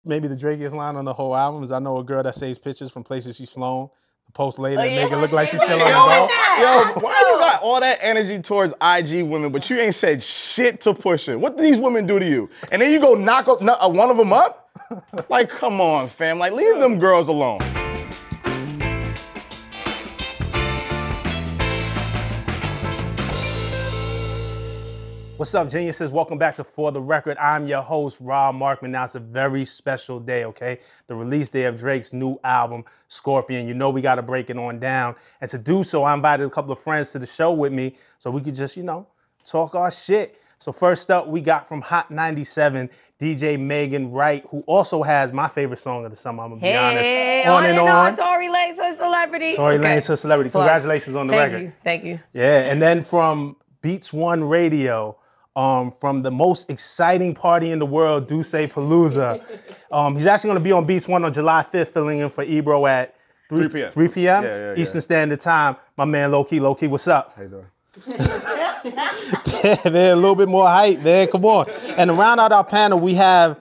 maybe the Drakiest line on the whole album is I know a girl that saves pictures from places she's flown. Post later and make it look like she's still on the boat. Yo, why you got all that energy towards IG women, but you ain't said shit to Pusha? What do these women do to you? And then you go knock one of them up? Like, come on, fam. Like, leave them girls alone. What's up, geniuses? Welcome back to For the Record. I'm your host, Rob Markman. Now, it's a very special day, okay? The release day of Drake's new album, Scorpion. You know we got to break it on down. And to do so, I invited a couple of friends to the show with me so we could just, talk our shit. So first up, we got from Hot 97, DJ Megan Wright, who also has my favorite song of the summer, I'm going to be honest. On and on. Tory Lanez to Celebrity. Tory Lanez to Celebrity. Congratulations on the record. Thank you. Yeah, and then from Beats One Radio, from the most exciting party in the world, Duce Palooza. He's actually going to be on Beats One on July 5th, filling in for Ebro at 3 p.m. 3 p.m. Eastern Standard Time. My man, Low Key, what's up? How you doing? Yeah, man, a little bit more hype, man. Come on. And to round out our panel, we have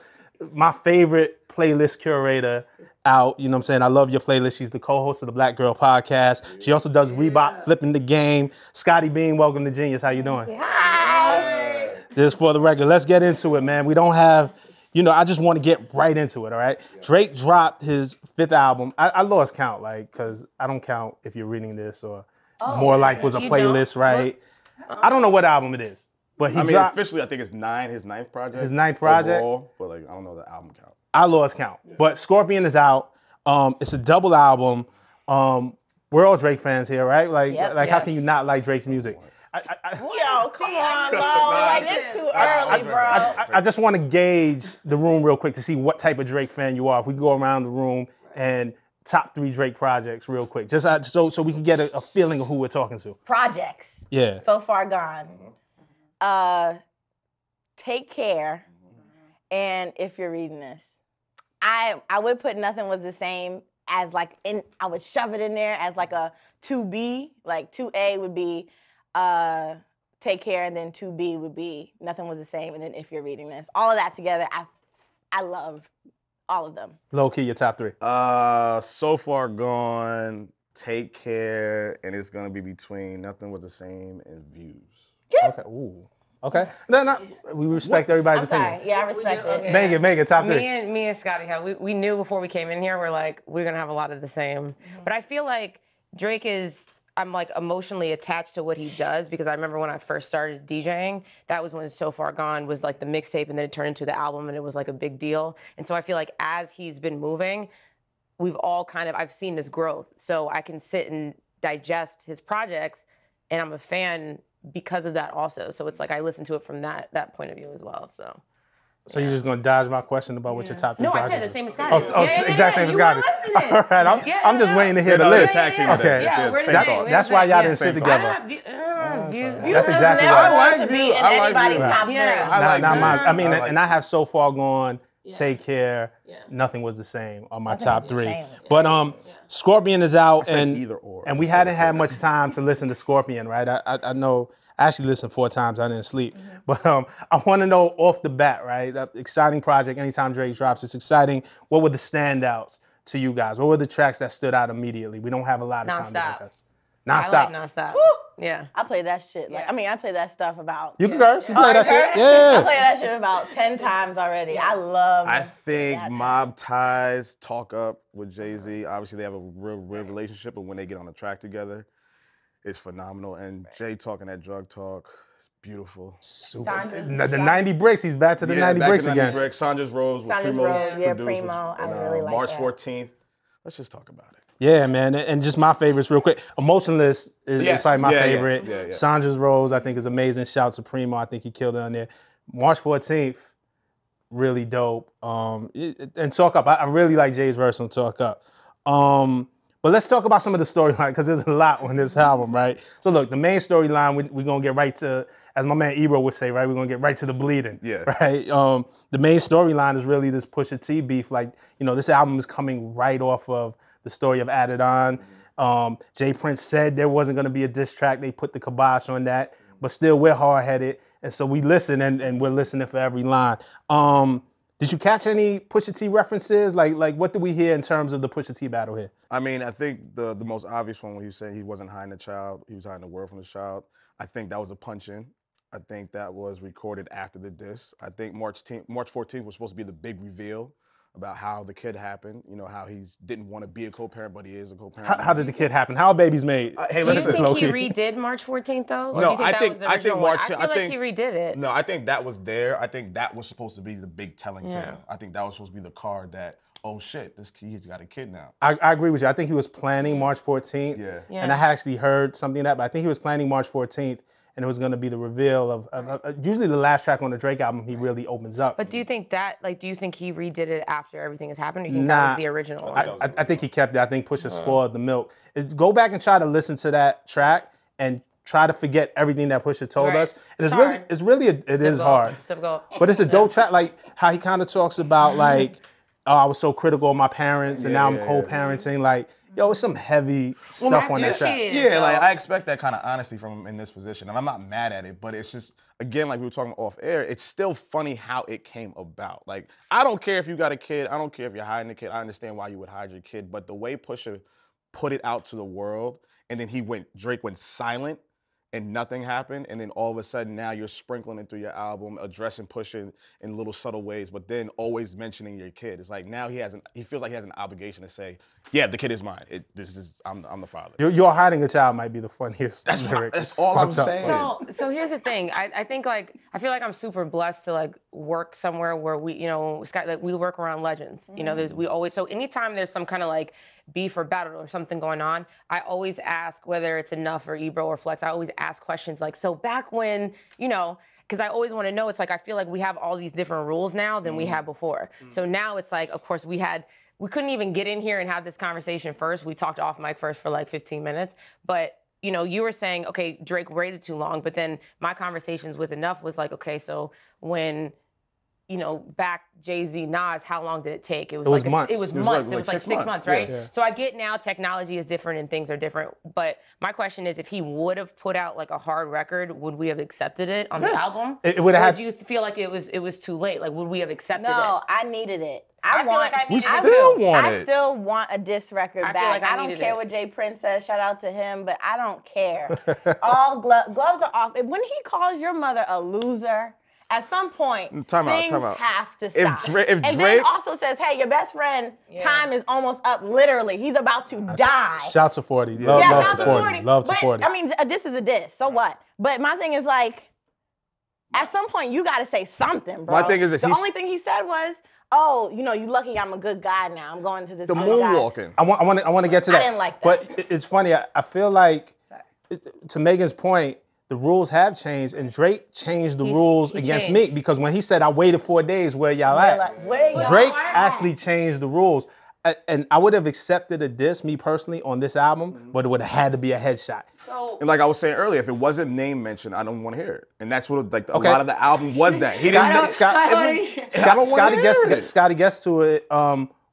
my favorite playlist curator out. You know what I'm saying? I love your playlist. She's the co-host of the Black Girl Podcast. She also does Reebok Flipping the Game. Scotty Bean, welcome to Genius. How you doing? Hi. This is For the Record. Let's get into it, man. We don't have, I just want to get right into it, all right? Yeah. Drake dropped his 5th album. I lost count, because I don't count if you're reading this or More Life was a playlist, right? I don't know what album it is, but he dropped. Officially, I think it's his ninth project. His 9th project? Overall, but I don't know the album count. I lost count. Yeah. But Scorpion is out. It's a double album. We're all Drake fans here, right? How can you not like Drake's music? Yo, come on, Lo. It's too early, bro. I just want to gauge the room real quick to see what type of Drake fan you are. If we go around the room and top 3 Drake projects real quick, just so we can get a feeling of who we're talking to. Projects. Yeah. So Far Gone. Take Care. And If You're Reading This. I would put Nothing Was the Same as I would shove it in there as like a 2B. Like 2A would be Take Care, and then 2B would be Nothing Was the Same, and then If You're Reading This. All of that together, I love all of them. Low key, your top 3. So Far Gone, Take Care, and it's gonna be between Nothing Was the Same and Views. Yeah. Okay. Ooh. Okay. No, we respect everybody's opinion. Sorry. Yeah, I respect it. Okay. Make it top 3. Me and Scotty, we knew before we came in here, we're gonna have a lot of the same. Mm-hmm. But I feel like Drake I'm emotionally attached to what he does, because I remember when I first started DJing, that was when So Far Gone was like the mixtape, and then it turned into the album, and it was like a big deal. And so I feel like as he's been moving, we've all I've seen his growth. So I can sit and digest his projects, and I'm a fan because of that also. So it's I listen to it from that point of view as well. So you're just gonna dodge my question about what your top 3 projects I said the same as Scotty. Exact same as Scotty. All right, I'm just waiting to hear the list. Okay, that's why y'all didn't sit together. That's exactly right. I want to be in anybody's top 3. Not mine. I mean, and I have So Far Gone, Take Care, Nothing Was the Same on my top 3. But Scorpion is out, and we hadn't had much time to listen to Scorpion, right? I know. I actually listened 4 times. I didn't sleep. Mm-hmm. But I want to know off the bat, right? That exciting project. Anytime Drake drops, it's exciting. What were the standouts to you guys? What were the tracks that stood out immediately? We don't have a lot of time to contest. Nonstop. I like Nonstop. Woo! Yeah. I play that shit. I play that stuff about. You can curse. You play that shit. Yeah. I play that shit about 10 times already. Yeah. I think Mob Ties, Talk Up with Jay-Z. Obviously, they have a real relationship, but when they get on the track together, it's phenomenal. And Jay talking that drug talk, it's beautiful. Super. The 90 Bricks, he's back to the 90 Bricks again. Sandra's Rose with Primo. I really like March that. 14th. Let's just talk about it. Yeah, man. And just my favorites real quick. Emotionless is probably my favorite. Yeah. Sandra's Rose, I think, is amazing. Shout to Primo. I think he killed it on there. March 14th, really dope. And Talk Up. I really like Jay's verse on Talk Up. But let's talk about some of the storyline, because there's a lot on this album, right? So look, the main storyline, we're going to get right to, as my man Ebro would say, right? We're going to get right to the bleeding, right? The main storyline is really this Pusha T beef. This album is coming right off of the story of Added On. Jay Prince said there wasn't going to be a diss track. They put the kibosh on that. But still, we're hard-headed. And so we listen, and we're listening for every line. Did you catch any Pusha T references? Like what did we hear in terms of the Pusha T battle here? I mean, I think the most obvious one when he was saying he wasn't hiding the child, he was hiding the word from the child. I think that was a punch-in. I think that was recorded after the diss. I think March 14th was supposed to be the big reveal about how the kid happened. You know, how he didn't want to be a co-parent, but he is a co-parent. How did the kid happen? How are babies made? Hey, Do you listen. think he redid March 14th though? Or No, do you think I that was the think original March. one? I feel like he redid it. No, I think that was there. I think that was supposed to be the big telling Yeah. tale. I think that was supposed to be the card that, oh shit, this kid's got a kid now. I agree with you. I think he was planning March 14th. Yeah. Yeah. And I actually heard something of that, but I think he was planning March 14th, and it was going to be the reveal of usually the last track on the Drake album, he really opens up. But do you think that, like, do you think he redid it after everything has happened? Or do you think that was the original one? I think he kept it. I think Pusha spoiled the milk. Go back and try to listen to that track and try to forget everything that Pusha told Right. us. And It's hard. it is hard. It's difficult. But it's a dope track, like how he kind of talks about like, oh, I was so critical of my parents and now I'm co-parenting. Like, yo, it's some heavy stuff on that track. appreciate it. Yeah, So- like I expect that kind of honesty from him in this position, and I'm not mad at it. But it's just, again, like we were talking off air, it's still funny how it came about. Like, I don't care if you got a kid, I don't care if you're hiding a kid. I understand why you would hide your kid, but the way Pusha put it out to the world, and then Drake went silent, and nothing happened, and then all of a sudden now you're sprinkling it through your album, addressing Pusha in little subtle ways, but then always mentioning your kid. It's like now he feels like he has an obligation to say, yeah, the kid is mine. I'm the father. You're hiding a child might be the funniest That's lyric. that's all I'm Fucked up. saying. So here's the thing. I think like I feel like I'm super blessed to like work somewhere where we, you know, Scott, like we work around legends. You know, we always, so anytime there's some kind of like beef or battle or something going on, I always ask, whether it's Enough or Ebro or Flex, I always ask questions like, so back when, you know, because I always want to know, it's like I feel like we have all these different rules now than we had before. So now it's like, of course, we couldn't even get in here and have this conversation first. We talked off mic first for like 15 minutes. But, you know, you were saying, okay, Drake waited too long. But then my conversations with Enough was like, okay, so when, you know, back Jay-Z, Nas, how long did it take? It was months. It was months. like It was like 6 6 months, months, right? yeah. So I get now technology is different and things are different. But my question is, if he would have put out like a hard record, would we have accepted it on the album? It would have Or had. do you feel like it was too late? Like, would we have accepted No, it? I needed it. I feel like I needed it still too. want I it. still want a diss record I back. feel like I don't needed care it. what Jay Prince says. Shout out to him, but I don't care. All gloves are off. When he calls your mother a loser, at some point, Time out, things time out. have to If stop. Drake- and then Drake- also says, hey, your best friend, time is almost up, literally. He's about to die. Shouts to 40. Love, Yeah, love shout to out 40. Love to but, 40. I mean, a diss is a diss. So what? But my thing is like, at some point, you got to say something, bro. My thing is this, the he's- only thing he said was, oh, you know, you lucky I'm a good guy now. I'm going to this The good moonwalking. I want to get to that. didn't like that. But it's funny. I feel like, to Megan's point, the rules have changed, and Drake changed the rules he against changed. me because when he said, I waited 4 days, where y'all guy. at? Like, where y'all Drake at? actually changed the rules. And I would have accepted a diss, me personally, on this album, but it would have had to be a headshot. So And like I was saying earlier, if it wasn't name mentioned, I don't want to hear it. And that's what like a Okay. lot of the album was that. He Scott- didn't. Scott- I don't Scotty wanna gets hear it. Scotty gets to it.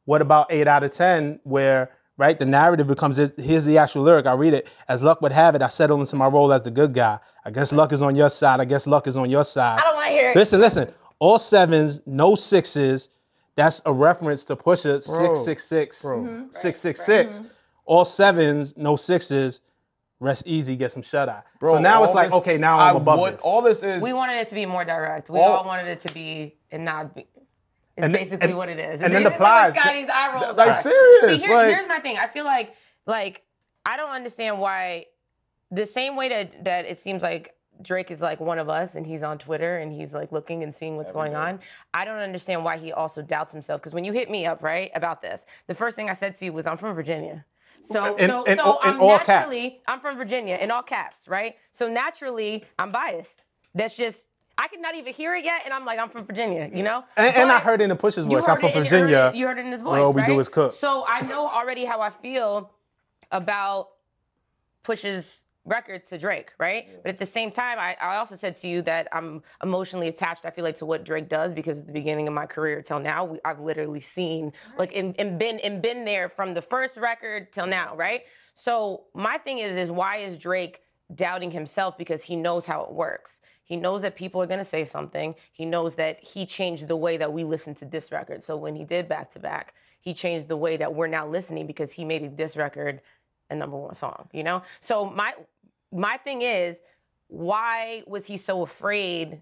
What about 8 out of 10? Where right the narrative becomes this, here's the actual lyric. I read it. As luck would have it, I settled into my role as the good guy. I guess luck is on your side. I guess luck is on your side. I don't want to hear it. Listen. All 7s, no 6s. That's a reference to Pusha 666 666. All 7s, no 6s. Rest easy, get some shut eye. Bro, So now all it's like, this- okay, now I'm above this. All this is. we wanted it to be more direct. We All- all wanted it to be and not be. It's And- basically and- what it is. and then the It's what plies- Scotty's eye rolls like are. serious, See, like- here's my thing. I feel like I don't understand why the same way that it seems like Drake is like one of us and he's on Twitter and he's like looking and seeing what's going on. I don't understand why he also doubts himself. Because when you hit me up, right, about this, the first thing I said to you was, I'm from Virginia. So, In so all I'm caps. naturally, I'm from Virginia in all caps, right? So naturally, I'm biased. That's just, I could not even hear it yet, and I'm like, I'm from Virginia, you know? And I But- heard it in Push's you voice. I'm heard from it and Virginia. you heard it in his voice, Where all we right? do is cook. So I know already how I feel about Push's record to Drake, right? But at the same time, I also said to you that I'm emotionally attached, I feel like, to what Drake does because at the beginning of my career till now, I've literally seen, like, and been there from the first record till now, right? So my thing is why is Drake doubting himself? Because he knows how it works. He knows that people are gonna say something. He knows that he changed the way that we listen to this record. So when he did back to back, he changed the way that we're now listening because he made this record a #1 song, you know? So my thing is, why was he so afraid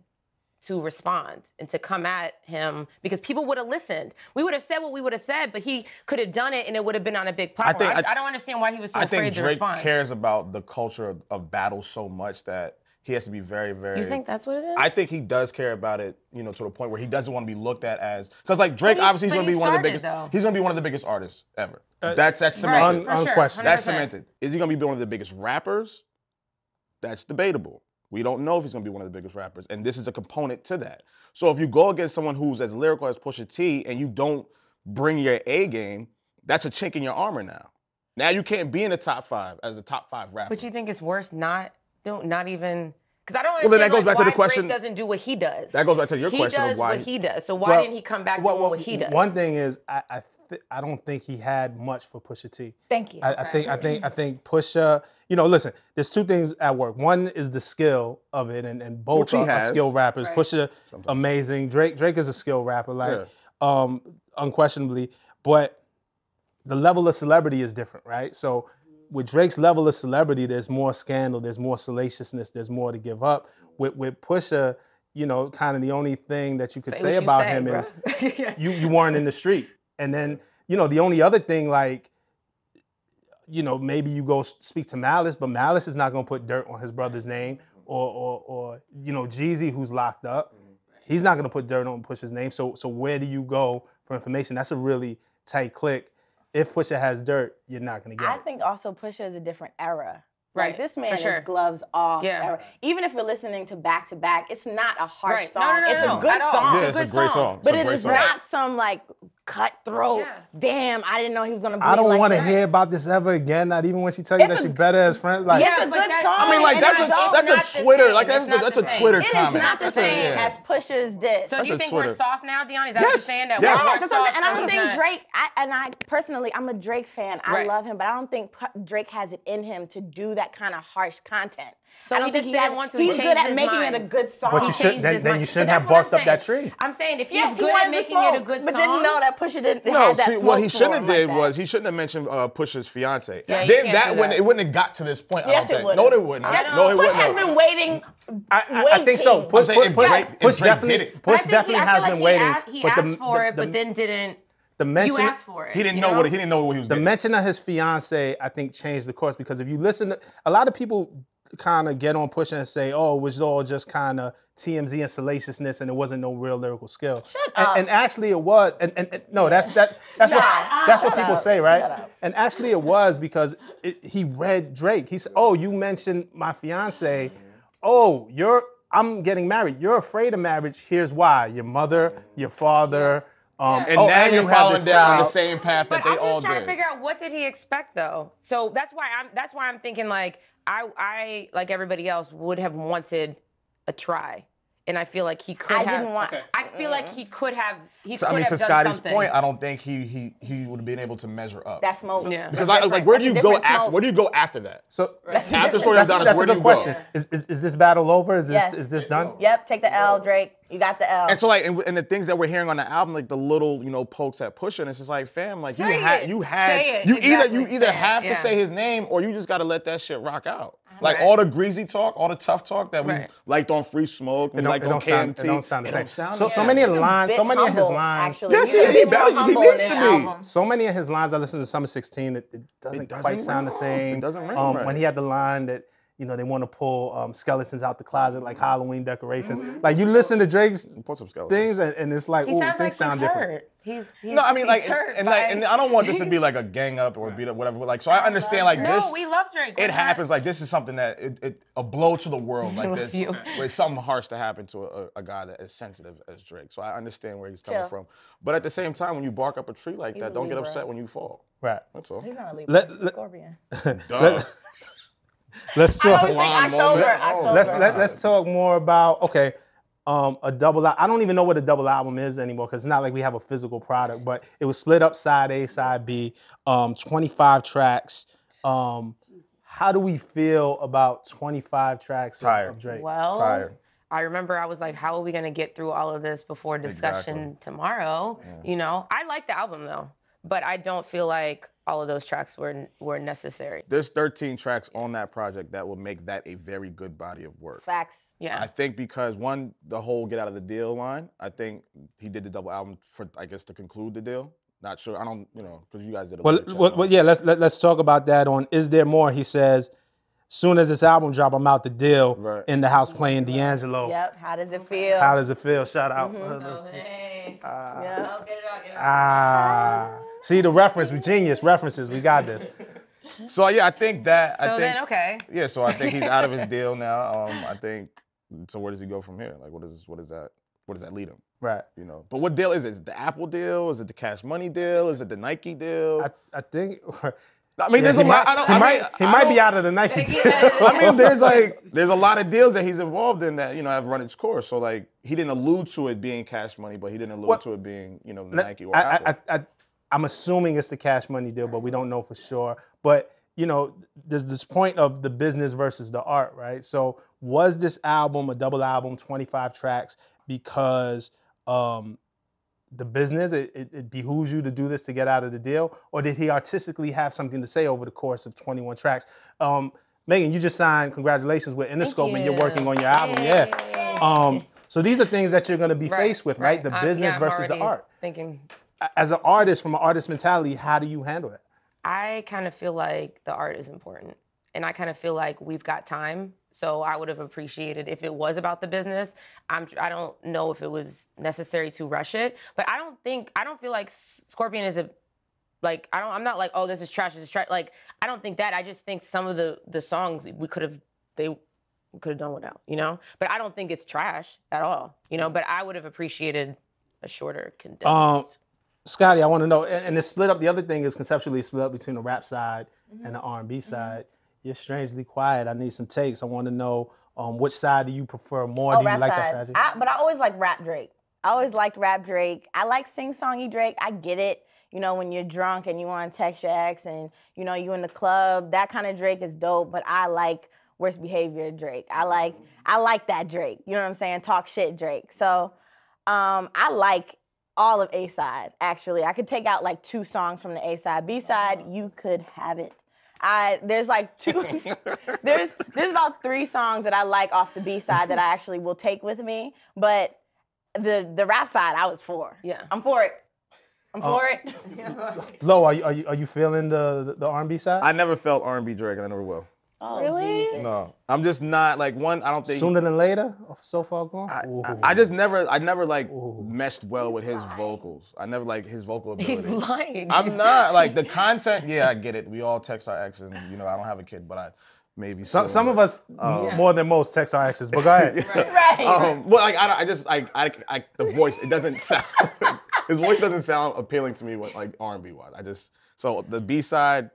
to respond and to come at him? Because people would have listened. We would have said what we would have said, but he could have done it and it would have been on a big platform. I don't understand why he was so I afraid think to Drake respond. cares about the culture of battle so much that he has to be very, very. You think that's what it is? I think he does care about it, you know, to the point where he doesn't want to be looked at as, because like Drake, obviously he's gonna be one of the biggest. He's gonna be one of the biggest artists ever. That's cemented. Right, for sure, Unquestioned. 100%. That's cemented. Is he gonna be one of the biggest rappers? That's debatable. We don't know if he's gonna be one of the biggest rappers, and this is a component to that. So if you go against someone who's as lyrical as Pusha T and you don't bring your A game, that's a chink in your armor now. Now you can't be in the top 5 as a top 5 rapper. But you think it's worse not even, because I don't Well, understand then that goes like, back to the why question- Drake doesn't do what he does. That goes back to your question He of does why what he does. So why Well, didn't he come back doing what he does? One thing is, I don't think he had much for Pusha T. Thank you. I think Pusha, you know, listen, there's two things at work. One is the skill of it, and both Which he are has. skilled rappers. Right. Pusha, amazing. Drake is a skilled rapper, like Yeah. unquestionably. But the level of celebrity is different, right? So with Drake's level of celebrity, there's more scandal, there's more salaciousness, there's more to give up. With Pusha, you know, kind of the only thing that you could say what you about say, him bro. is you weren't in the street. And then, you know, the only other thing, like, you know, maybe you go speak to Malice, but Malice is not gonna put dirt on his brother's name, or you know, Jeezy, who's locked up, he's not gonna put dirt on Pusha's name. So where do you go for information? That's a really tight click. If Pusha has dirt, you're not gonna get I it. think also Pusha is a different era. Right, Like this for man sure. is gloves off. Yeah. era. Even if we're listening to back, it's not a harsh Right. song. No, it's a no, good at all. song. Yeah, it's a great song. But It's a it great is song. not some like cutthroat. Yeah. Damn, I didn't know he was gonna be. I don't like want to that. hear about this ever again. Not even when she tells you It's that a- you're better as friends. Like, It's a but good that- song. I mean, like and that's I a don't- that's not a the Twitter, same. like It's not that's the a same. Twitter It is comment. not the That's a- same yeah. as Pusha's diss. So do you That's a think we're Twitter. soft now, Deon? Is that what Yes. you're saying? That Yes. we're Yeah, more and soft? I don't so think that- Drake. I personally, I'm a Drake fan. I Right. love him, but I don't think Drake has it in him to do that kind of harsh content. So I don't he think just didn't has- want to He's change good at his making mind. it a good song. But He you should changed then, his then mind. you But shouldn't that's have what I'm barked up that saying. tree. I'm saying if he's Yes, he good at wanted the making smoke, it a good but song, didn't know that Pusha didn't No, have that see, smoke what he for shouldn't him have did like was that. he shouldn't have mentioned Pusha's fiance. Yeah, you then can't that do when that. it wouldn't have got to this point. Yes, I it don't would. think. No, it wouldn't. No, it Push wouldn't. has been waiting. I think so. waiting. Push, I'm saying if push, Drake- if push Drake definitely, did it. But I push think definitely I feel has like been he waiting. He but asked for it, but then didn't. the You mention, asked for it. He didn't you know what he didn't know what he was the getting. mention of his fiance, I think, changed the course, because if you listen to a lot of people kind of get on Pusha and say, oh, it was all just kind of TMZ and salaciousness and it wasn't no real lyrical skill. And actually it was, and no, that's what people say, right? And actually it was because he read Drake. He said, oh, you mentioned my fiance. Oh, I'm getting married. You're afraid of marriage. Here's why. Your mother, your father. And oh, now and you're you have following this down the child. same path that But they I'm all just trying did. to figure out what did he expect though. So that's why I'm thinking like I like everybody else would have wanted a try, and I feel like he could I have. didn't want. I feel like he could have. So, I mean, to Scotty's point, I don't think he would have been able to measure up. That smoke. Yeah. Because That's like, where do different. you go That's a different after? smoke. Where do you go after that? So After Story of Adonis, that's where a do good you question. go? Is this battle over? Is Yes. this done? Yep, take the L, Drake. You got the L. And so like, and the things that we're hearing on the album, like the little, pokes at Pusha, and it's just like, fam, like Say it. you Say it. you Exactly. either Say it. have to Yeah. say his name or you just got to let that shit rock out. Like Right. all the greasy talk, all the tough talk that we Right. liked on Free Smoke, we liked on KMT. It don't sound the it same. don't sound So the same. many of He's the a lines, bit so many of his humble, lines. Actually. Yes, He's a he bit more better- he humble needs in to this be. album. So many of his lines I listened to Summer 16, it doesn't doesn't quite sound the ring off. same. It doesn't ring right. When he had the line that, they want to pull skeletons out the closet like Halloween decorations. Like you listen to Drake's Put some skeletons. things and it's like, He ooh, sounds like things he's sound different. hurt. He's No, I mean, like, he's hurt and by- I don't want this to be like a gang up or beat up, whatever. But like, so I understand like No, this. we love Drake. We're It not- happens. Like this is something that a blow to the world like love this, you. where it's something harsh to happen to a guy that is sensitive as Drake. So I understand where he's coming Chill. from. But at the same time, when you bark up a tree like that, a don't get Libra. upset when you fall. Right. That's all. He's not a Libra. Let- He's a let- Scorpion. Duh. Let's I talk. always think Blonde October. moment. October. Let's talk more about a double. I don't even know what a double album is anymore because it's not like we have a physical product. But it was split up side A, side B, 25 tracks. How do we feel about 25 tracks Tired. of Drake? Well, Tired. I remember I was like, how are we gonna get through all of this before discussion tomorrow? You know, I like the album though, but I don't feel like all of those tracks were necessary. There's 13 tracks on that project that will make that a very good body of work. Facts. Yeah. I think because one, the whole get out of the deal line, I think he did the double album for, I guess, to conclude the deal. Not sure. I don't, you know, because you guys did a Well, yeah. Let's talk about that. On Is There More? He says, soon as this album drop, I'm out the deal. Right. In the house playing D'Angelo. Yep. How does it feel? How does it feel? Shout out. Hey, Yeah. get it out. See the reference, we genius references. We got this. So yeah, I think that. So then, okay. Yeah, so I think he's out of his deal now. I think. So where does he go from here? Like, what does that lead him? Right. You know. But what deal is it? Is it the Apple deal? Is it the Cash Money deal? Is it the Nike deal? I think. I mean, there's a lot. He might be out of the Nike deal. I mean, there's a lot of deals that he's involved in that, you know, have run its course. So like, he didn't allude to it being Cash Money, but he didn't allude to it being, you know, Nike or Apple. I'm assuming it's the Cash Money deal, but we don't know for sure. But you know, there's this point of the business versus the art, right? So was this album a double album, 25 tracks, because the business, it behooves you to do this to get out of the deal? Or did he artistically have something to say over the course of 21 tracks? Megan, you just signed, congratulations, with Interscope, and you're working on your album. Yeah. So these are things that you're going to be faced with, right? The business versus the art. Thinking. As an artist, from an artist mentality, how do you handle it? I kind of feel like the art is important. And I kind of feel like we've got time. So I would have appreciated if it was about the business. I don't know if it was necessary to rush it, but I don't feel like Scorpion is I'm not like, oh, this is trash, Like, I don't think that. I just think some of the songs we could have done without, you know? But I don't think it's trash at all, you know? But I would have appreciated a shorter, condensed. Scotty, I want to know, and it's split up. The other thing is conceptually split up between the rap side and the R&B side. You're strangely quiet. I need some takes. I want to know which side do you prefer more? Do you like that strategy? But I always like rap Drake. I always liked rap Drake. I like sing-songy Drake. I get it. You know, when you're drunk and you want to text your ex and, you know, you in the club, that kind of Drake is dope. But I like worst behavior Drake. I like that Drake. You know what I'm saying? Talk shit Drake. So I like all of A-side, actually. I could take out like 2 songs from the A-side. B-side, you could have it. There's like 2, there's about 3 songs that I like off the B-side that I actually will take with me. But the rap side, I was for. Yeah. I'm for it. I'm for it. Lo, are you feeling the R&B side? I never felt R&B Drake, and I never will. Oh, really? Jesus. No, I'm just not like one. I don't think Sooner Than Later, So Far Gone. I never like meshed well with his vocals. I never like his vocal ability. He's lying. I'm not like the content. Yeah, I get it. We all text our ex, and you know I don't have a kid, but I maybe some of us more than most text our exes. But go ahead. Right. Well, like I just the voice. It doesn't sound. His voice doesn't sound appealing to me. When, like R&B wise, so the B side.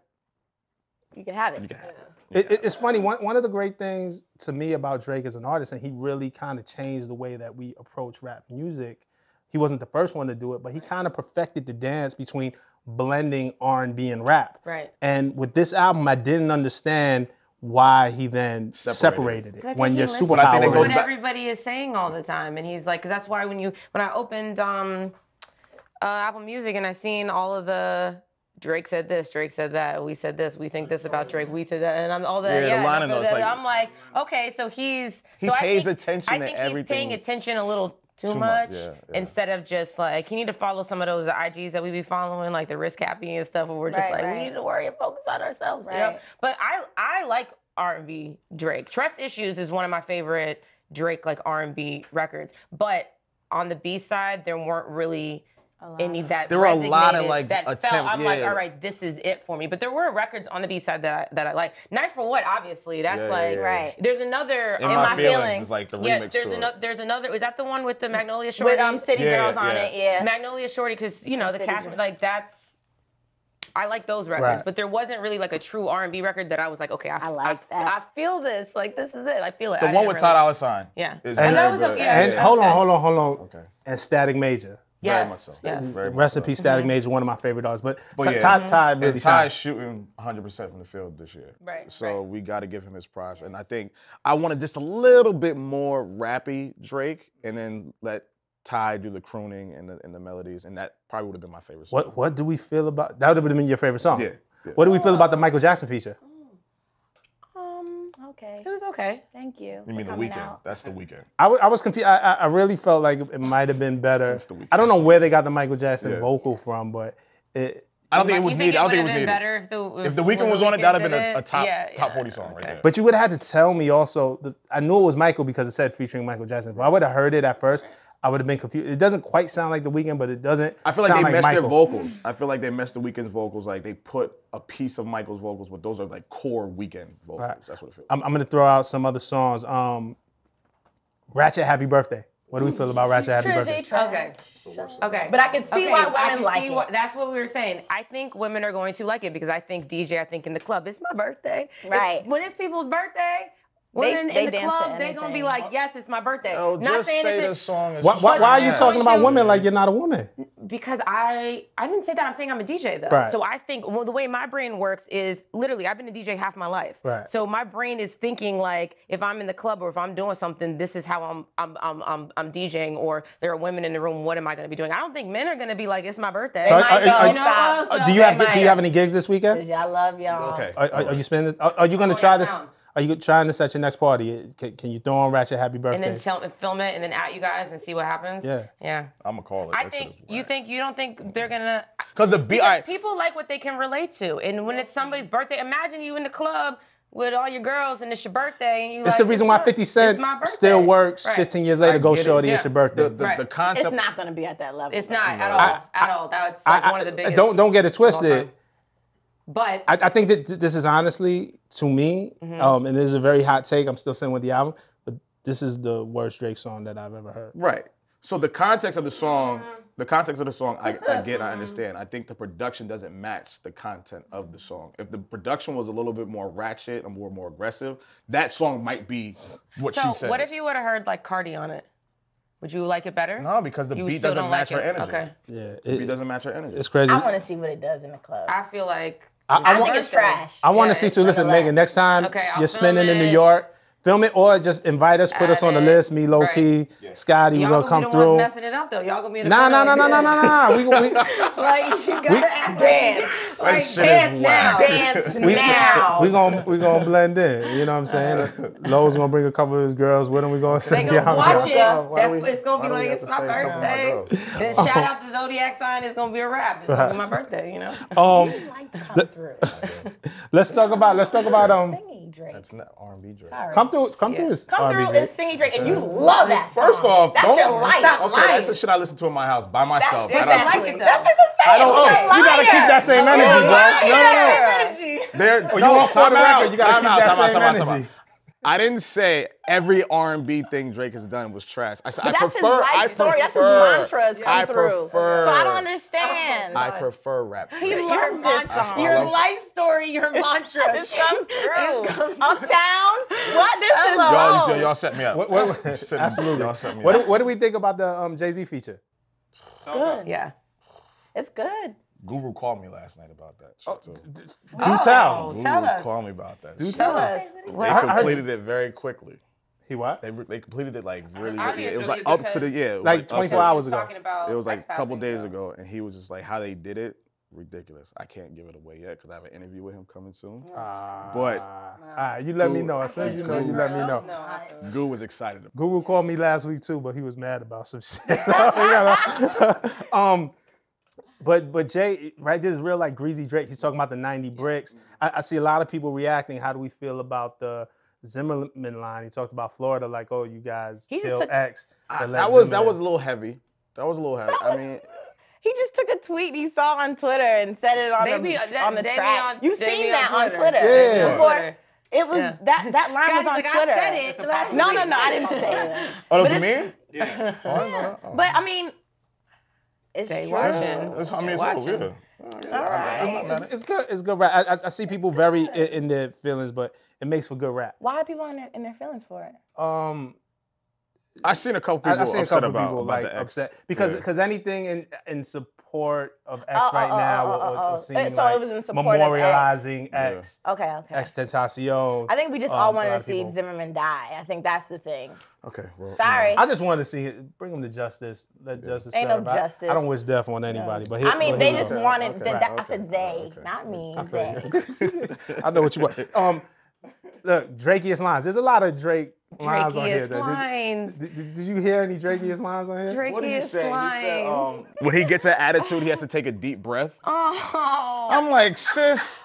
You can have it. You can have it. It's funny, one of the great things to me about Drake as an artist, and he really kind of changed the way that we approach rap music. He wasn't the first one to do it, but he kind of perfected the dance between blending R&B and rap. Right. And with this album, I didn't understand why he then separated it. When you're super That's powerful. what everybody is saying all the time. And he's like, because that's why when I opened Apple Music and I seen all of the Drake said this, Drake said that, we said this, we think this about Drake, we said that, and I'm all that. Yeah, the liner notes. I'm like, okay, so he pays attention to everything. I think he's paying attention a little too much instead of just like, you need to follow some of those IGs that we be following, like the Risk Happy and stuff, where we're just we need to worry and focus on ourselves. Right. You know? But I like R&B Drake. Trust Issues is one of my favorite Drake like R&B records, but on the B side, there weren't really any that there were a lot of like that felt. I'm like, all right, this is it for me. But there were records on the B side that I like. Nice for What, obviously. That's right. There's another In My Feelings is like the remix. There's another. Is that the one with the Magnolia Shorty? With City Girls on it. Yeah. Magnolia Shorty, because you know the Cash, like that's. I like those records, but there wasn't really like a true R&B record that I was like, okay, I like that. I feel this. Like this is it. I feel it. The one with Todd Dolla $ign. Yeah. And hold on. Okay. And Static Major. Very much so. Yes. Very much Rest in so. peace, Static Major, one of my favorite artists. But yeah. Ty really And Ty's shined. shooting 100% from the field this year. Right, So we got to give him his props. And I think I wanted just a little bit more rappy Drake, and then let Ty do the crooning and the melodies, and that probably would have been my favorite song. What do we feel about that? Would have been your favorite song. Yeah. What do we feel about the Michael Jackson feature? Okay. It was okay. Thank you. You mean for the coming Weeknd? out. That's the Weeknd. I was confused. I really felt like it might have been better. It's The Weeknd. I don't know where they got the Michael Jackson Yeah. vocal from, but it. I don't think it You was think needed. I don't think it was would've been needed. better If the Weeknd was on it, that'd have been a Weeknd top did it? top Yeah, 40 song right okay. there. But you would have had to tell me also. I knew it was Michael because it said featuring Michael Jackson. But I would have heard it at first. I would have been confused. It doesn't quite sound like The Weeknd, but it doesn't. I feel like sound they messed Michael. their vocals. I feel like they messed the Weeknd's vocals. Like they put a piece of Michael's vocals, but those are like core Weeknd vocals. Right. That's what it feels. I'm gonna throw out some other songs. Ratchet Happy Birthday. What do we feel about Ratchet Happy Birthday? Trizzy, trash. Okay. Okay. But I can see why I women can like see it. That's what we were saying. I think women are going to like it because I think DJ, I think in the club, it's my birthday. Right. When it's people's birthday, They women dance in the to club, they're going to be anything. like, yes, it's my birthday. Oh, Not just saying say the it's song. Is Why are you Yeah. talking about Yeah. women like you're not a woman? because I didn't say that. I'm saying I'm a DJ though. Right. So I think the way my brain works is literally I've been a DJ half my life. Right. So my brain is thinking like if I'm in the club or if I'm doing something, this is how I'm DJing, or there are women in the room. What am I going to be doing? I don't think men are going to be like it's my birthday. So might go, you know, stop. so- do you have any gigs this weekend? I love y'all. Okay. Are you spending? Are you gonna Going try this? downtown. Are you trying this at your next party? Can you throw on Ratchet Happy and Birthday? then film it and then at you guys and see what happens. Yeah. Yeah. I'm gonna call it. I think you don't think they're gonna because the beat. because people like what they can relate to. And when it's somebody's birthday, imagine you in the club with all your girls and it's your birthday and you It's the reason why 50 Cent still works Right. 15 years later. I Go get it. shorty, Yeah. it's your birthday. the Right. concept. It's not going to be at that level. It's not at No. all. At all. That's like one of the biggest. Don't get it of all twisted. time. But I think that this is honestly, to me, and this is a very hot take. I'm still sitting with the album, but this is the worst Drake song that I've ever heard. Right. So the context of the song, I get, I understand. I think the production doesn't match the content of the song. If the production was a little bit more ratchet and more aggressive, that song might be what she so says. what if you would have heard like Cardi on it? Would you like it better? No, because the You beat still doesn't don't match like her it. energy. Okay. Yeah, The beat doesn't match her energy. it's crazy. I want to see what it does in the club. I feel like I think it's trash. I want to Yeah, see it's too. Listen, nonetheless. Megan, next time Okay, I'll you're spinning film in New it. York, film it or just invite us, put us on the Add it. list. Me, low key, Scotty, y'all we're gonna gonna come be the through. ones messing it up though. Y'all gonna be in the Nah. corner We Like, you gotta dance. Like, shit dance is now. whack. Dance now. we gonna blend in. You know what I'm saying? Lowe's gonna bring a couple of his girls with him. We gonna They sing gonna out watch there. it. It's gonna be like it's my birthday. Then shout out the Zodiac sign. It's gonna be a rap. It's gonna be my birthday. You know. Like to come through. Let's talk about Singing Drake. That's not R&B Drake. Sorry. come through is Come R&B through Drake. and singing Drake, and you love that song. First off, that's don't your life. stop. Okay, that's the shit I listen to in my house by myself. That's I don't- exactly. like it, though. That's what I'm saying. I don't- You're a You gotta liar. keep that same energy, You're a bro. liar. They're, Oh, you want Puerto time Rico, you gotta time keep out, that time out, same time out, time energy. out. I didn't say every R&B thing Drake has done was trash. I said But I that's prefer. his life story. That's his prefer- mantras come I through. prefer. So I don't understand. I prefer rap. He Drake. loves this song. Your life story, your mantra. It's come through. Uptown? What? This is Y'all, wrong. y'all set me up. Absolutely. Y'all set me up. What do we think about the Jay-Z feature? Good. Yeah. It's good. Guru called me last night about that shit too. Do tell. Guru Tell us. called me about that. Do shit. tell. Tell us. They completed it very quickly. He what? They completed it like really. Obviously, It was like up to the because- it was Like up 24 to- hours ago. Talking about It was like a couple trespassing, days so. ago, and he was just like, how they did it, ridiculous. I can't give it away yet because I have an interview with him coming soon. But you let me know. As soon as you know, you let me know. Guru was excited. About Guru called me last week too, but he was mad about some shit. But Jay, right, this is real like greasy Drake. He's talking about the 90 bricks. I see a lot of people reacting. How do we feel about the Zimmerman line? He talked about Florida, like, oh, you guys He just killed took- X. but let that was Zimmerman- a little heavy. That was a little heavy. I mean, He just took a tweet he saw on Twitter and said it on They be- the they be track. on- You've they seen be that on on Twitter. Twitter. Yeah. Yeah. Before it was Yeah. that line was on like, Twitter. I said it last No, week. I didn't say it. oh, But you it's- mean? Yeah. Oh, I know that. But I mean, it's They true. watching. It's, I mean, it's Watching. cool, yeah. It's good. It's good rap. I see people very in their feelings, but it makes for good rap. Why are people in their feelings for it? I seen a couple people I seen a upset couple about, people about like the X. upset because anything in support of X right now will seem So like it was in support of memorializing X. Okay. Tentacion. I think we just all a wanted lot to of see people. Zimmerman die. I think that's the thing. Okay, well, Sorry. I just wanted to see it, bring him to justice. Let justice Ain't no serve. justice. I don't wish death on anybody, but I mean, they just okay, wanted. okay, I okay, said they, okay. not me. I feel They. you. I know what you want. Look, Drakiest lines. There's a lot of Drake lines on here. Drakiest lines. Did you hear any Drakiest lines on here? What did he Drakiest say? He said, lines. when he gets an attitude, he has to take a deep breath. Oh. I'm like, sis,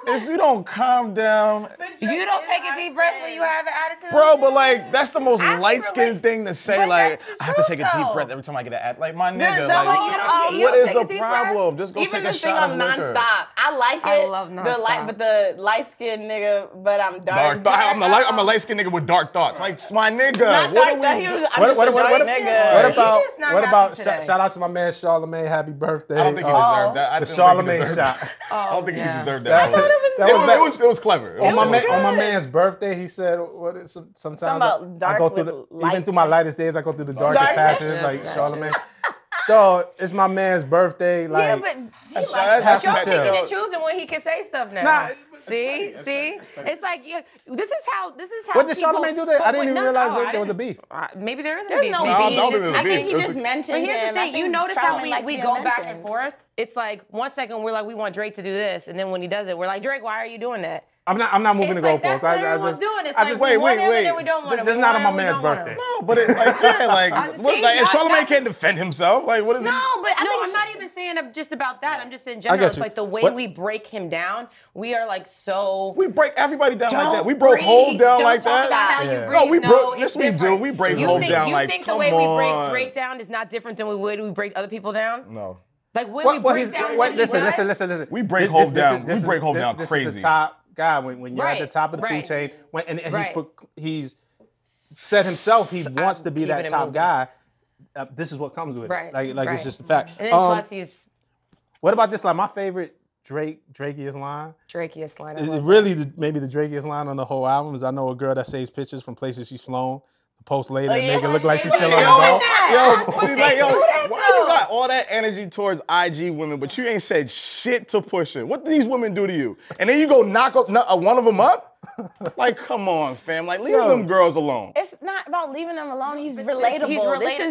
if you don't calm down, You don't take a deep breath when you have an attitude? bro, but like, that's the most I light-skinned relate- thing to say. but Like, that's the I have to truth, take a deep though. breath every time I get an attitude. Like, my nigga, the like, whole- you what don't is take the a deep breath? problem? Just go Even take the a thing shot on of liquor. nonstop, I like it. I love The Nonstop. but the light skinned nigga, but I'm dark. I'm a light-skinned nigga with dark thoughts. Like, it's my nigga. Not What dark, are that we he doing? was, I'm just a dark nigga. What He about is not happy shout out to my man Charlamagne? Happy birthday! I don't think he deserved that. I the didn't think he Charlamagne deserved shot. that. I don't think he yeah. deserved That that. was It was clever. It was on clever. my man's birthday. He said, "What is sometimes about I dark go through with even light. through my lightest days, I go through the darkest Dark- patches." Yeah, Like yeah. Charlamagne. So it's my man's birthday. Like, Yeah, but he That's- likes that's some Y'all chill. picking and choosing when he can say stuff now. Nah, see, it's like this is how what did people- Charlamagne do that? I but didn't even no, realize no, that there was a I beef. didn't- Maybe there isn't a There's beef. no Maybe beef. he's No, just- there's a I think beef. he just mentioned But here's the him. I thing, you think notice how Charlamagne we likes to be go back and mentioned. forth? It's like 1 second we're like, we want Drake to do this, and then when he does it, we're like, Drake, why are you doing that? I'm not moving It's the like, goalposts. that's what everyone's doing. It's I like, just we wait, want him, wait. and then we don't want him. Just We not want on my him, we man's don't want him. birthday. No, but it's like, yeah, like, See, what, like, and no, Charlamagne that- can't defend himself. Like, what is No, he? but I No, think I'm not even saying just about that. I'm just in I general. get It's you. like the way What- we break him down. We are like so. We break everybody down like Don't that. We broke breathe. Hov down Don't like talk that. about how you Yeah. breathe. No, we broke- it's yes, we do. different. We break You Hov think- down You like, think the come way we on. break Drake down is not different than the way we break other people down? No. Like when we break down. Listen. We break Hov down. We break Hov down This is crazy. the top guy when you're at the Right, top of the food right. chain. And Right. he's said himself he wants to be keeping that it top moving. guy. This is what comes with Right, it. Like right. it's just a fact. And then plus he's What about this line? My favorite Drakiest line. Drakiest line. I It love that. really, maybe the Drakiest line on the whole album is I know a girl that saves pictures from places she's flown. Post later and make it look like she's still on the ball. Yo, she's like, yo, that, why you though? got all that energy towards IG women, but you ain't said shit to Pusha? What do these women do to you? And then you go knock one of them up? Like, come on, fam. Like, leave them girls alone. It's not about leaving them alone. He's But relatable. he's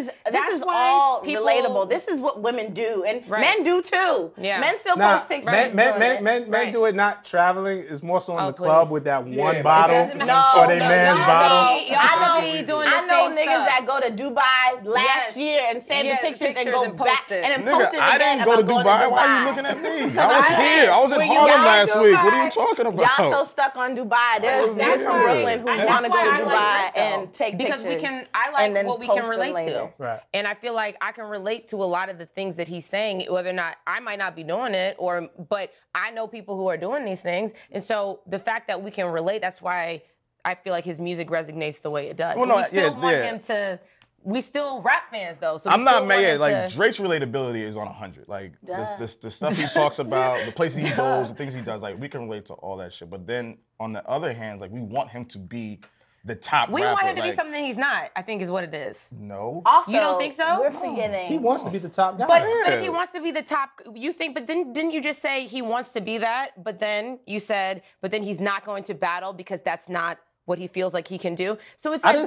This That's is why all people- relatable. This is what women do, and Right. men do too. Yeah. Men still Nah, post pictures. men doing it. Right. do it not traveling. It's more so in Oh, the club please. with that Yeah, one but bottle doesn't matter. No, or they no, man's no, bottle. no. I know same niggas stuff. that go to Dubai last Yes. year and save Yeah, the pictures and pictures go and back post it. and then Nigga, post it I again didn't go to about going Dubai. Why are you looking at me? I was here. I was in When you Harlem got last to week. What are Dubai, you talking about? Y'all so stuck on Dubai. There's That's niggas from why- Brooklyn who and want to that's go why to I Dubai like Drake, and take because pictures. I like and then what we post can them relate later. to. Right. And I feel like I can relate to a lot of the things that he's saying, whether or not I might not be doing it, but I know people who are doing these things. And so the fact that we can relate, that's why I feel like his music resonates the way it does. Well, But no, we still yeah, want yeah. him to. We still rap fans though, so I'm we not still want mad. him Like to- Drake's relatability is on 100. Like Duh. the stuff he talks about, the places he goes, the things he does. Like we can relate to all that shit. But then on the other hand, like we want him to be the top We rapper. want him to be like, something he's not, I think is what it is. No. Also, You don't think so? We're No. forgetting. He wants to be the top guy. But Yeah. if he wants to be the top, you think, but then didn't you just say he wants to be that? But then you said, but then he's not going to battle because that's not what he feels like he can do. So it's I like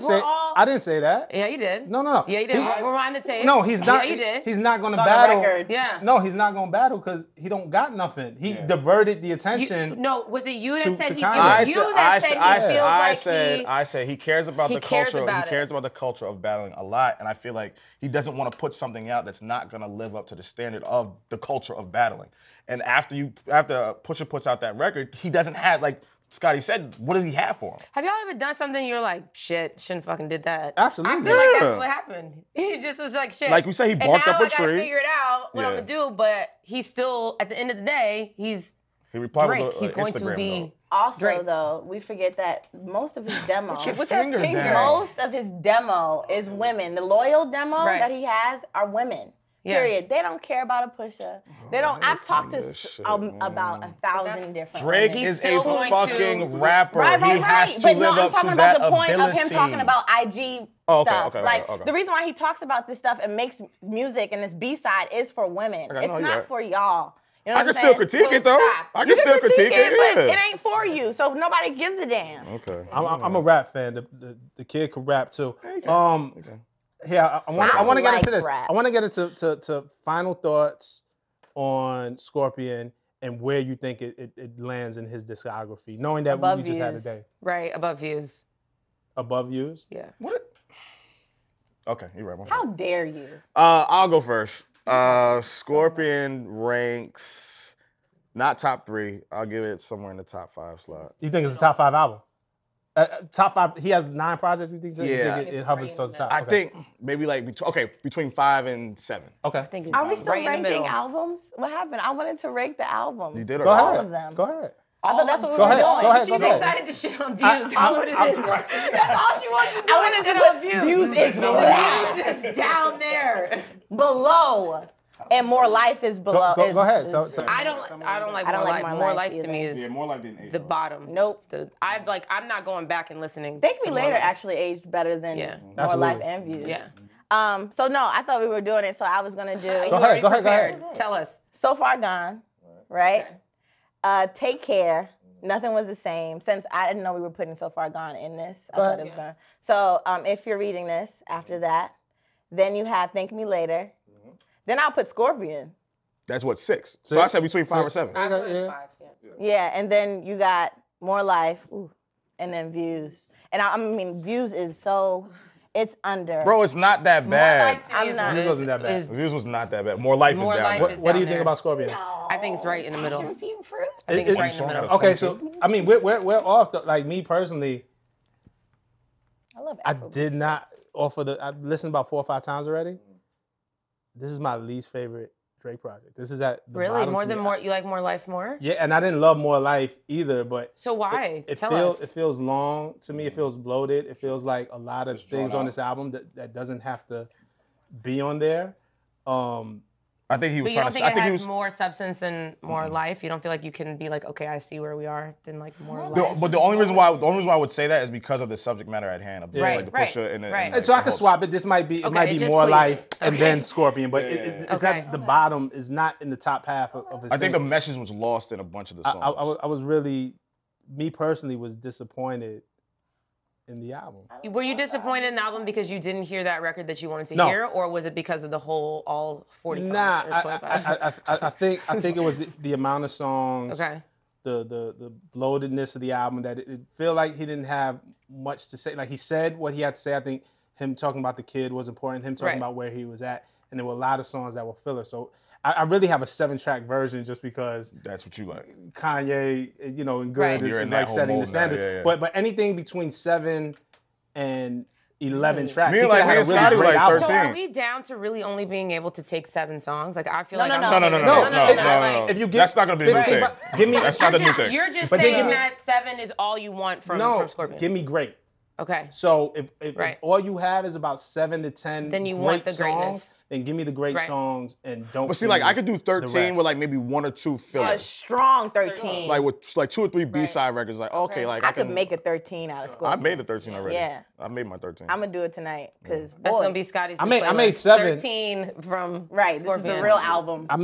I didn't say that. Yeah, you did. No. Yeah, you did. He- Rewind the tape. No, he's not. Yeah, you did. He's not going to It's on the battle. record. Yeah. No, he's not going to battle because he don't got nothing. He diverted the attention. No, was it you that to said he? Kanye. It was you that said he feels like I said he cares about he the cares culture. about He it. cares about the culture of battling a lot, and I feel like he doesn't want to put something out that's not gonna live up to the standard of the culture of battling. And after Pusha puts out that record, he doesn't have, like Scotty said, what does he have for him? Have y'all ever done something you're like, shit, shouldn't fucking did that? Absolutely. I feel like Yeah. that's what happened. He just was like, shit. Like we said, he barked and now up a I gotta tree. figure it out what I'm Yeah. gonna do, but he's still, at the end of the day, he's He replied Drake. with a, He's going to Instagram be note. Also, Drake. though, we forget that most of his demo, What's that finger? down. most of his demo is women. The loyal demo Right. that he has are women. Yeah. Period. They don't care about a Pusha. They don't. I've talked to this shit, about 1,000 different. Drake women. is still a going fucking to- rapper. Right, He has to but live no, I'm up talking to about that the point ability. of him talking about IG Oh, okay, stuff. okay, like okay. the reason why he talks about this stuff and makes music and this B-side is for women. Okay, It's no, you're not right. for y'all. You know I what can I'm still saying? critique it though. stop. I You can still critique it. but Yeah. it ain't for you, so nobody gives a damn. Okay. I'm a rap fan. The kid could rap too. Yeah, I want to get like into this. rap. I want to get into to final thoughts on Scorpion and where you think it lands in his discography, knowing that Above we just had a Views. day. Right, above views. Above Views? Yeah. What? Okay, you're right. How dare you? I'll go first. Scorpion ranks not top 3. I'll give it somewhere in the top 5 slot. You think it's a top 5 album? Top 5. He has 9 projects. You think? So? You Yeah. think it hovers towards the top. I Okay. think maybe like between 5 and 7. Okay. I think it's Are we still right in the ranking middle. albums? What happened? I wanted to rank the albums. You did Go already. ahead. All of them. Go ahead. I thought that's what we Go were ahead. doing. Go ahead. She's Go ahead. excited to shit on views. I- That's what it is. That's all she wants to do. I wanted to put views is last, Just down there. below, and More Life is below. Go ahead. is- Tell- I don't like I don't More like Life. More More Life Life to me either. is More like than the bottom. Nope. I'm not going back and listening. Thank to Me More Later Life. actually aged better than Yeah. More Absolutely. Life and Views. Yeah. So no, I thought we were doing it, so I was gonna do You ahead, already go ahead, go ahead. prepared. Tell us. So Far Gone, right? Take Care. Nothing Was the Same. Since I didn't know we were putting So Far Gone in this, I Go thought ahead. it was gonna. So If You're Reading This, after that, then you have Thank Me Later. Then I'll put Scorpion. That's what 6. So I said between 5 or 7. Yeah. Yeah, and then you got More Life, and then Views. And I mean, Views is so, it's under. Bro, it's not that bad. I'm not- Views wasn't that bad. Views was not that bad. More Life More is down. Life there. is What do you down think there. about Scorpion? I think it's right in the middle. Passion fruit. I think it's right in the middle. Okay, so I mean, we're off. Like me personally, I love I Afrobeat. did not offer the. I listened about 4 or 5 times already. This is my least favorite Drake project. This is at the Really? bottom More to than me. more? You like More Life more? Yeah, and I didn't love More Life either, but So why? it Tell feels us. it feels long to me. It feels bloated. It feels like a lot of things drawn on out. this album that doesn't have to be on there. I think he was But you trying don't to. think I it think he has was. more substance than More Life? You don't feel like you can be like, okay, I see where we are, than like More Life? But the only reason why I would say that is because of the subject matter at hand of Yeah. like the Right, Pusha and the. right. And, And so I the can whole- swap it. This might be Okay, just More please. Life and Okay. then Scorpion, but Yeah, yeah, yeah. it's Okay. at the bottom. Is not in the top half of his. I think thing. the message was lost in a bunch of the songs. I was really, me personally, was disappointed in the album. Were you disappointed in the album because you didn't hear that record that you wanted to No. hear, or was it because of the whole all 40 songs Nah, or 25? I think it was the amount of songs, Okay. the bloatedness of the album that it feel like he didn't have much to say. Like he said what he had to say. I think him talking about the kid was important. Him talking Right. about where he was at, and there were a lot of songs that were filler. So I really have a 7-track version just because That's what you like. Kanye, and good Right. You're is in like that whole setting the mode now, standard. yeah, yeah. But anything between 7 and 11 tracks, Me he and, could like, have me had a and really Scotty were, great like, album. 13. So are we down to really only being able to take 7 songs? Like I feel No, like no, I'm no. not No. gonna- No. like- If you get That's not gonna be a new 15 thing. Give me. That's not a new thing. You're just But then saying give me- that 7 is all you want from Scorpion. give me great. Okay. So if Right. all you have is about 7 to 10 Then you great want the songs, greatness. then give me the great Right. songs and don't. But see, give like me I could do the 13 with rest. like maybe 1 or 2 A fillers. strong 13. Like with like 2 or 3 B-side records. Like okay, like I could make a 13 out of I Scorpion. made the 13 already. Yeah. I made my 13. I'm gonna do it tonight because That's gonna be Scotty's. I new made playlist. 7. 13 from right. This is Scorpion. the real album. I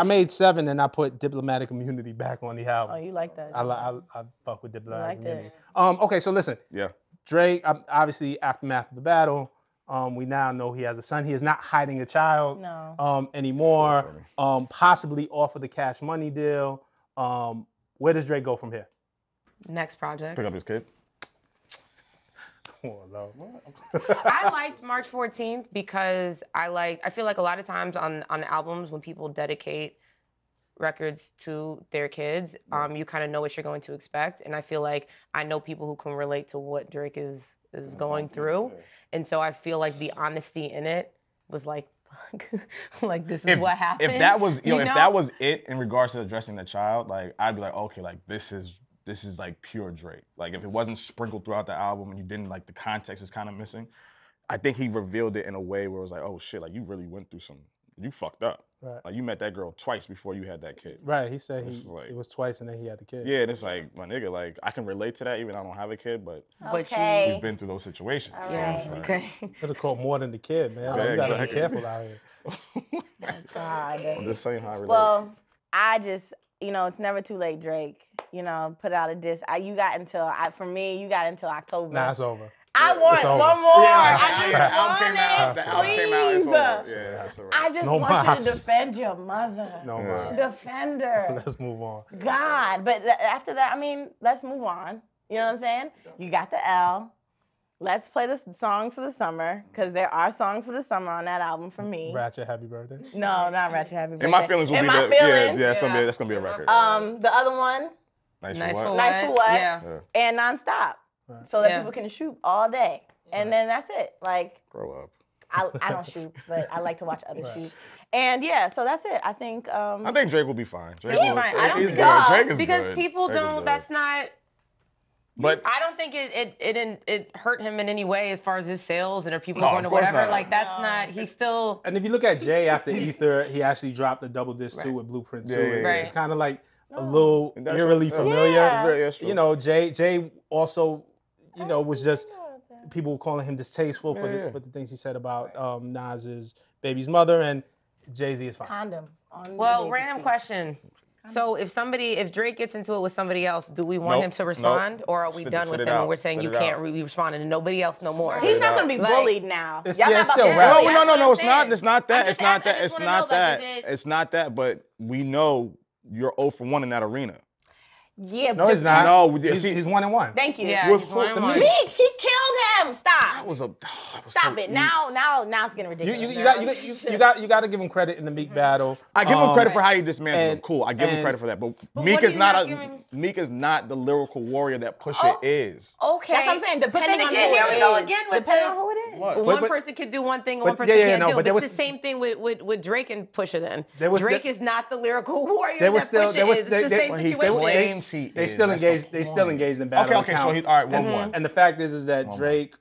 made 7 and I put Diplomatic Immunity back on the album. Oh, you like that? I fuck with Diplomatic liked it. Immunity. Okay, so listen, yeah. Drake, obviously aftermath of the battle. We now know he has a son. He is not hiding a child No. anymore. Possibly off of the Cash Money deal. Where does Drake go from here? Next project. Pick up his kid. Oh, no. I liked March 14th because I feel like a lot of times on albums when people dedicate records to their kids, you kind of know what you're going to expect. And I feel like I know people who can relate to what Drake is going through. And so I feel like the honesty in it was like, like this is what happened. If that was you if know? that was it in regards to addressing the child, like I'd be like, okay, like this is like pure Drake. Like if it wasn't sprinkled throughout the album and you didn't like the context is kind of missing, I think he revealed it in a way where it was like, oh shit, like you really went through some you fucked up. Right. Like you met that girl twice before you had that kid. Right. He said It's like- it was twice and then he had the kid. Yeah, and it's like, my nigga, like I can relate to that even though I don't have a kid, but Okay. we've been through those situations. All So right. it's like- Okay. Could have caught more than the kid, man. Like, Yeah, you gotta exactly. be careful out here. God. I'm just saying how I relate. Well, I just, it's never too late, Drake. Put out a disc. You got until October. Nah, it's over. I want It's over. one more. Yeah, I just the album came out. want The it, album came out. It's please. over. Yeah, that's all right. I just No want you mas. to defend your mother. No, Yeah. man. Defend her. Let's move on. God. But after that, let's move on. You know what I'm saying? You got the L. Let's play the songs for the summer, because there are songs for the summer on that album for me. Ratchet, happy birthday. No, not Ratchet Happy Birthday. In My Feelings will In be My the Feelings. that's gonna be Yeah. that's gonna be a record. The other one, Nice Nice for for what? Nice for What? Yeah. Yeah. and Nonstop, Right. so that Yeah. people can shoot all day, and then that's it. Like, Grow up. I don't shoot, but I like to watch others Right. shoot. And yeah, so that's it. I think. I think Drake will be fine. Drake He'll be will, fine. I don't he's think- good. Duh. Drake is Because good. people Drake is don't. good. That's not. But I don't think it hurt him in any way as far as his sales and if people No, are going to of course whatever. not. Like that's not. He's still. And if you look at Jay after Ether, he actually dropped a double disc too with Blueprint Yeah, 2. yeah, And yeah. It's kind of like a little That's eerily true. familiar. Yeah. Yeah, that's true. You know, Jay also, was just people were calling him distasteful for Yeah, yeah. the things he said about Nas's baby's mother, and Jay-Z is fine. condom. On Well, the random seat. question. So if Drake gets into it with somebody else, do we want Nope, him to nope. respond, or are we Sit- done sit with it him out, and we're saying sit you it can't out. be responding to nobody else no more? He's not gonna be Like- bullied now. It's- Y'all yeah, not it's about still to rap. bully No, him. no, no, it's I'm not. saying. It's not that. I'm It's just not asking- I that. just It's wanna not know, like, that. is it- It's not that. But we know you're 0 for 1 in that arena. Yeah, No, he's not. No, he's 1-1. Thank you. Yeah, With he's who? one and The one. Meek? Meek, he killed him. Stop. That was Stop so it. Now it's getting ridiculous. You got to give him credit in the Meek battle. I give him credit for how he dismantled him. and- Cool. I give him and- credit for that. But But Meek what do is you not not give him? Meek is not the lyrical warrior that Pusha is. Okay. That's what I'm saying. But then Depending on again, who here it we go is. again with Depending the- on who it is. What? One but- person could do one thing and but- one person yeah, yeah, can't no, do. but But there it's was- the same thing with Drake and Pusha then. There was- Drake there- is not the lyrical warrior There was that still- Pusha there was- is. It's they- the they- same well, he situation. claims he They is. still That's the engaged. They still point. engaged in battle. Okay, so accounts. he's all right. 1-1. And the fact is that Drake,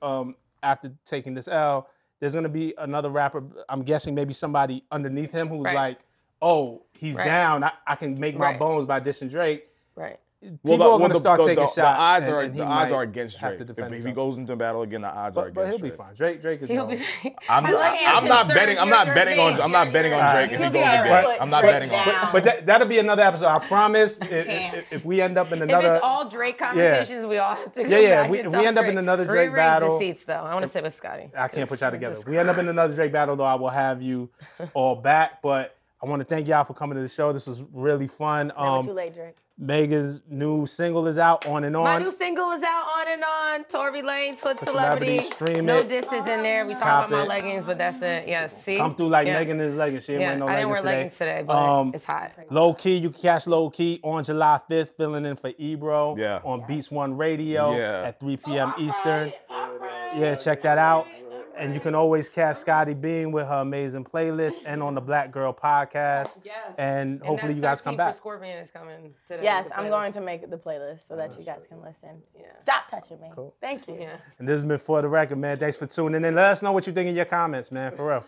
after taking this L, there's gonna be another rapper. I'm guessing maybe somebody underneath him who's Right. like, "Oh, he's Right. down. I can make my Right. bones by dissing Drake." Right. People are gonna start taking shots. The odds and- are and he the odds might are against have Drake. to defend If he himself. goes into battle again, the odds are But against he'll be Drake. fine. Drake is. He'll known. be. I'm I like how not betting. I'm concerned not you're betting on. being. I'm not betting on You're- Drake if he You'll goes be all again. right. I'm not Drake betting on. down. But that'll be another episode. I promise. If we end up in If another, it's all Drake conversations, we all have to go Yeah, back we- and if talk we end up in Drake. another Drake Rearrange battle- the seats, though. I want to sit with Scotty. I can't put y'all together. If we end up in another Drake battle, though, I will have you all back. But I want to thank y'all for coming to the show. This was really fun. Never too late, Drake. Megan's new single is out, On and On. My new single is out, On and On. Tory Lanez, Hood Celebrity, Celebrity. stream No it. disses in there. We talk Cop about my it. leggings, but that's it. Yes, see? Come through like Yeah. Megan is leggings. She ain't Yeah, wearing no I didn't leggings wear today. leggings today, but it's hot. Low Key, you can catch Low Key on July 5th, filling in for Ebro Yeah. on Beats One Radio Yeah. at 3 p.m. Eastern. Yeah, check that out. And you can always catch Scotty Bean with her amazing playlist and on the Black Girl podcast. Yes. And hopefully you guys come back. Scorpion is coming today. Yes, the I'm playlist. going to make the playlist so that you guys can listen. Yeah. Stop touching me. Cool. Thank you. Yeah. And this has been For the Record, man. Thanks for tuning in. Let us know what you think in your comments, man, for real.